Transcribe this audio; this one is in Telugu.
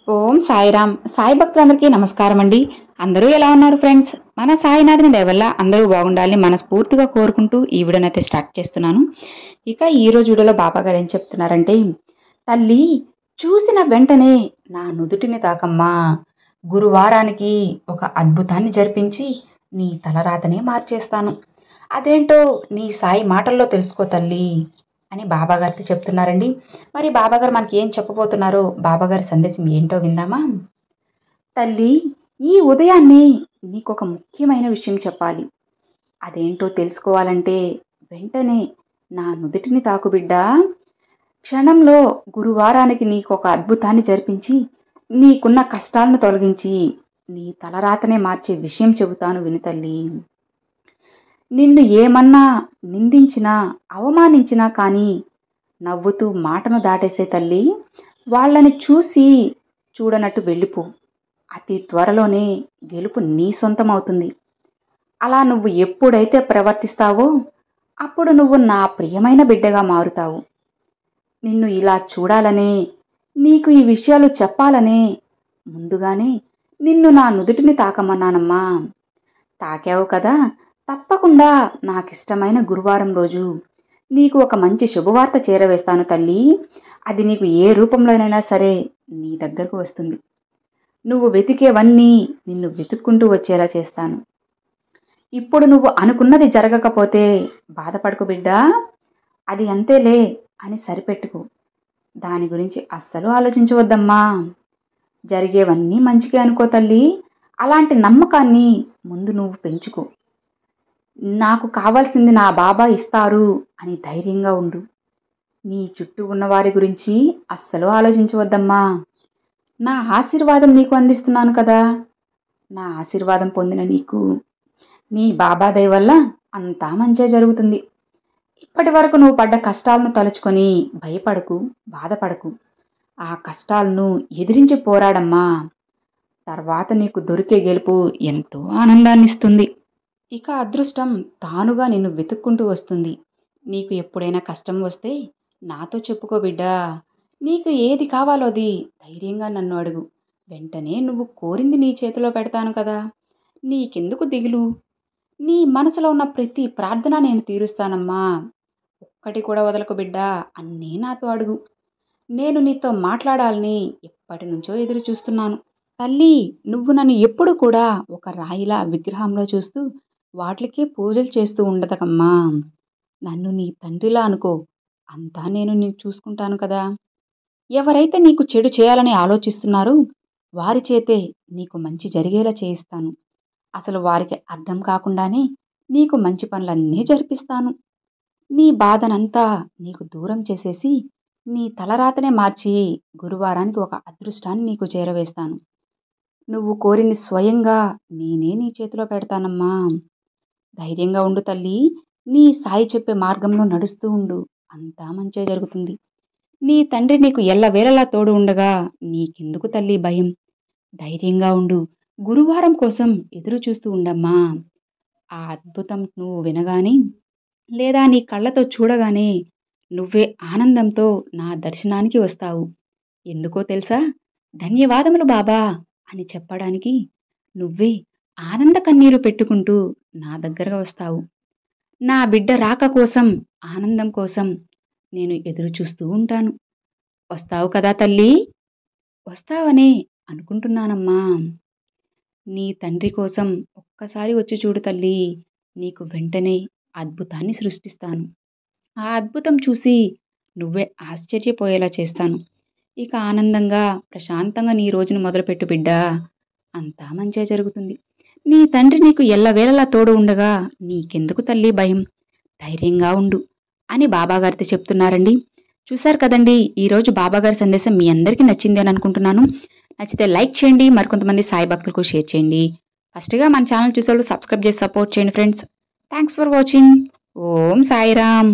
ఓం సాయిరామ్. సాయి భక్తులందరికీ నమస్కారం అండి. అందరూ ఎలా ఉన్నారు ఫ్రెండ్స్? మన సాయినాథుని దయ వల్ల అందరూ బాగుండాలని మనస్ఫూర్తిగా కోరుకుంటూ ఈ వీడియోనైతే స్టార్ట్ చేస్తున్నాను. ఇక ఈరోజు వీడియోలో బాబా గారు ఏం చెప్తున్నారంటే, తల్లి చూసిన వెంటనే నా నుదుటిని తాకమ్మా, గురువారానికి ఒక అద్భుతాన్ని జరిపించి నీ తలరాతనే మార్చేస్తాను. అదేంటో నీ సాయి మాటల్లో తెలుసుకో తల్లి అని బాబాగారితో చెప్తున్నారండి. మరి బాబాగారు మనకి ఏం చెప్పబోతున్నారో, బాబాగారి సందేశం ఏంటో విందామా? తల్లి, ఈ ఉదయాన్నే నీకు ఒక ముఖ్యమైన విషయం చెప్పాలి. అదేంటో తెలుసుకోవాలంటే వెంటనే నా నుదుటిని తాకు బిడ్డా. క్షణంలో గురువారానికి నీకు ఒక అద్భుతాన్ని జరిపించి నీకున్న కష్టాలను తొలగించి నీ తలరాతనే మార్చే విషయం చెబుతాను విను తల్లి. నిన్ను ఏమన్నా నిందించినా అవమానించినా కానీ నవ్వుతూ మాటను దాటేసే తల్లి. వాళ్ళని చూసి చూడనట్టు వెళ్ళిపో. అతి త్వరలోనే గెలుపు నీ సొంతం అవుతుంది. అలా నువ్వు ఎప్పుడైతే ప్రవర్తిస్తావో అప్పుడు నువ్వు నా ప్రియమైన బిడ్డగా మారుతావు. నిన్ను ఇలా చూడాలనే, నీకు ఈ విషయాలు చెప్పాలనే ముందుగానే నిన్ను నా నుదుటిని తాకమన్నానమ్మా. తాకావు కదా, తప్పకుండా నాకిష్టమైన గురువారం రోజు నీకు ఒక మంచి శుభవార్త చేరవేస్తాను తల్లి. అది నీకు ఏ రూపంలోనైనా సరే నీ దగ్గరకు వస్తుంది. నువ్వు వెతికేవన్నీ నిన్ను వెతుక్కుంటూ వచ్చేలా చేస్తాను. ఇప్పుడు నువ్వు అనుకున్నది జరగకపోతే బాధపడకు బిడ్డా. అది అంతేలే అని సరిపెట్టుకో. దాని గురించి అస్సలు ఆలోచించవద్దమ్మా. జరిగేవన్నీ మంచిగా అనుకో తల్లి. అలాంటి నమ్మకాన్ని ముందు నువ్వు పెంచుకో. నాకు కావాల్సింది నా బాబా ఇస్తారు అని ధైర్యంగా ఉండు. నీ చుట్టూ ఉన్నవారి గురించి అస్సలు ఆలోచించవద్దమ్మా. నా ఆశీర్వాదం నీకు అందిస్తున్నాను కదా. నా ఆశీర్వాదం పొందిన నీకు నీ బాబా దయ వల్ల అంతా మంచిగా జరుగుతుంది. ఇప్పటి వరకు నువ్వు పడ్డ కష్టాలను తలుచుకొని భయపడకు, బాధపడకు. ఆ కష్టాలను ఎదిరించి పోరాడమ్మా. తర్వాత నీకు దొరికే గెలుపు ఎంతో ఆనందాన్ని ఇస్తుంది. ఇక అదృష్టం తానుగా నిన్ను వెతుక్కుంటూ వస్తుంది. నీకు ఎప్పుడైనా కష్టం వస్తే నాతో చెప్పుకో బిడ్డా. నీకు ఏది కావాలో అది ధైర్యంగా నన్ను అడుగు. వెంటనే నువ్వు కోరింది నీ చేతిలో పెడతాను కదా. నీకెందుకు దిగులు? నీ మనసులో ఉన్న ప్రతి ప్రార్థన నేను తీరుస్తానమ్మా. ఒక్కటి కూడా వదలకు బిడ్డా. అన్నీ నాతో అడుగు. నేను నీతో మాట్లాడాలని ఎప్పటి నుంచో ఎదురు చూస్తున్నాను. తల్లి, నువ్వు నన్ను ఎప్పుడు కూడా ఒక రాయిలా విగ్రహంలో చూస్తూ వాటికే పూజలు చేస్తూ ఉండదకమ్మా. నన్ను నీ తండ్రిలా అనుకో. అంతా నేను చూసుకుంటాను కదా. ఎవరైతే నీకు చెడు చేయాలని ఆలోచిస్తున్నారో వారి చేతే నీకు మంచి జరిగేలా చేయిస్తాను. అసలు వారికి అర్థం కాకుండానే నీకు మంచి పనులన్నీ జరిపిస్తాను. నీ బాధనంతా నీకు దూరం చేసేసి నీ తలరాతనే మార్చి గురువారానికి ఒక అదృష్టాన్ని నీకు చేరవేస్తాను. నువ్వు కోరింది స్వయంగా నేనే నీ చేతిలో పెడతానమ్మా. ధైర్యంగా ఉండు తల్లి. నీ సాయి చెప్పే మార్గంలో నడుస్తూ ఉండు. అంతా మంచిగా జరుగుతుంది. నీ తండ్రి నీకు ఎల్లవేళలా తోడు ఉండగా నీకెందుకు తల్లి భయం? ధైర్యంగా ఉండు. గురువారం కోసం ఎదురు చూస్తూ ఉండమ్మా. ఆ అద్భుతం నువ్వు వినగానే లేదా నీ కళ్ళతో చూడగానే నువ్వే ఆనందంతో నా దర్శనానికి వస్తావు. ఎందుకో తెలుసా? ధన్యవాదములు బాబా అని చెప్పడానికి నువ్వే ఆనంద కన్నీరు పెట్టుకుంటూ నా దగ్గరగా వస్తావు. నా బిడ్డ రాక కోసం, ఆనందం కోసం నేను ఎదురు చూస్తూ ఉంటాను. వస్తావు కదా తల్లి? వస్తావనే అనుకుంటున్నానమ్మా. నీ తండ్రి కోసం ఒక్కసారి వచ్చి చూడు తల్లి. నీకు వెంటనే అద్భుతాన్ని సృష్టిస్తాను. ఆ అద్భుతం చూసి నువ్వే ఆశ్చర్యపోయేలా చేస్తాను. ఇక ఆనందంగా, ప్రశాంతంగా నీ రోజును మొదలుపెట్టు బిడ్డా. అంతా మంచిగా జరుగుతుంది. నీ తండ్రి నీకు ఎల్లవేళలా తోడు ఉండగా నీకెందుకు తల్లి భయం? ధైర్యంగా ఉండు అని బాబాగారితో చెప్తున్నారండి. చూశారు కదండి, ఈరోజు బాబాగారి సందేశం మీ అందరికీ నచ్చింది అని అనుకుంటున్నాను. నచ్చితే లైక్ చేయండి, మరికొంతమంది సాయి భక్తులకు షేర్ చేయండి. ఫస్ట్గా మన ఛానల్ చూసేవాళ్ళు సబ్స్క్రైబ్ చేసి సపోర్ట్ చేయండి friends. Thanks for watching. Om Sairam.